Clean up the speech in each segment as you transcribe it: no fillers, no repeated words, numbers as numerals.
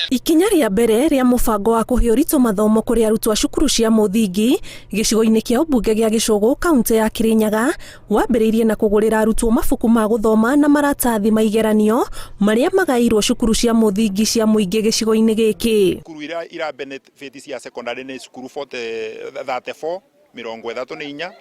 Ikinya rĩa mbere rĩa mũbango wa kũhe ũritũ mathomo kũrĩ arutwo a cukuru cia mũthingi gĩcigo-inĩ kĩa ũmbunge gĩa Gichugu kaunti ya Kirinyaga wambĩrĩirie na kũgũrĩra arutwo mabuku ma gũthoma na maratathi ma igeranio marĩa magaĩirwo cukuru cia mũthingi cia mũingĩ gĩcigo-inĩ gĩkĩ. Cukuru iria ira benefit cia secondary nĩ cukuru 34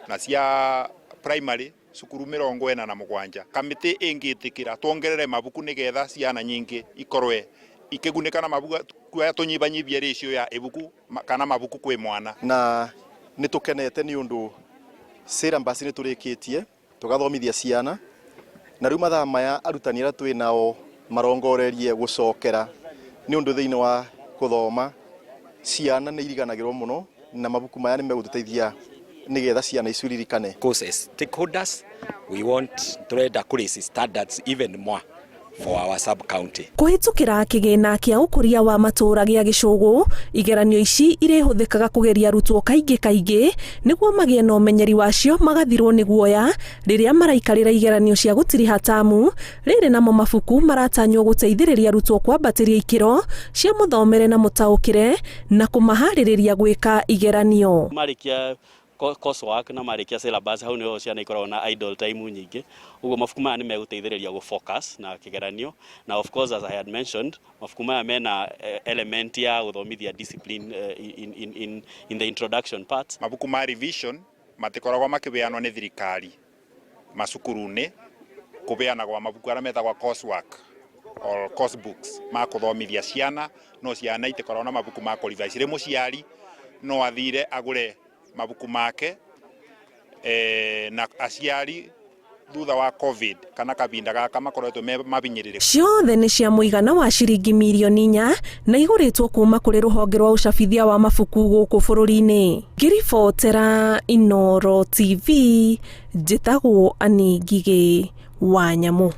na cia primary cukuru 47. Kamĩtĩ ĩngĩtĩkĩra tuongerere mabuku nĩgetha ciana nyingĩ ikorwe ikĩgunĩka na mabuku kuya tunyibanyibia ratio ya ibuku kana mabuku kwĩ mwana. Na nĩtũkenete nĩ ũndũ syllabus nĩ tũrĩkĩtie tugathomithia ciana na rĩu mathaa maya arutani arĩa twĩ nao marongorerie gũcokera nĩ ũndũ thĩinĩ wa gũthoma ciana nĩ iriganagĩrwo mũno na mabuku maya nĩ megũtũteithia nigetha ciana icuririkane. As stakeholders, we want to raise standards even more for our sub county. Kũhĩtũkĩra kĩgĩna kĩa ũkũria wa matũũra gĩa Gichugu, igeranio ici irĩhũthĩkaga kũgeria arutwo kaingĩ nĩguo magĩe na ũmenyeri wacio magathirwo nĩ guoya rĩrĩa maraikarĩra igeranio cia gũtiriha tamu. Rĩrĩ namo mabuku maratanywo gũteithĩrĩria arutwo kwambatĩria ikĩro cia mũthomere na mũtaũkĩre na kũmaharĩrĩria gwĩka igeranio. Coursework na marĩkia syllabus hau nĩho ciana ikoragwo na idle time nyingĩ, ũguo mabuku maya nĩ megũteithĩrĩria gũfocus na kĩgeranio na of course as I had mentioned mabuku maya mena element ya gũthomithia discipline in the introduction part. Mabuku ma revision matikoragwo makĩbeanwo nĩ thirikari macukuru-inĩ, kũbeanagwo mabuku arĩa metagwo coursework or course books ma kũthomithia ciana, no ciana itikoragwo na mabuku ma kũrevise. Rĩmwe mũciari no athire agũre mabuku make na aciari thutha wa COVID kana kabinda gaka makoretwo mabinyĩrĩrĩku. Ciothe nĩ cia mũigana wa ciringi mirioni 4 na igũrĩtwo kuma kũrĩ rũhonge rwa ũcabithia wa mabuku gũkũ bũrũri-inĩ. Ngĩribotera Inooro TV, njĩtagwo Ani Ngigĩ wa Nyamũ.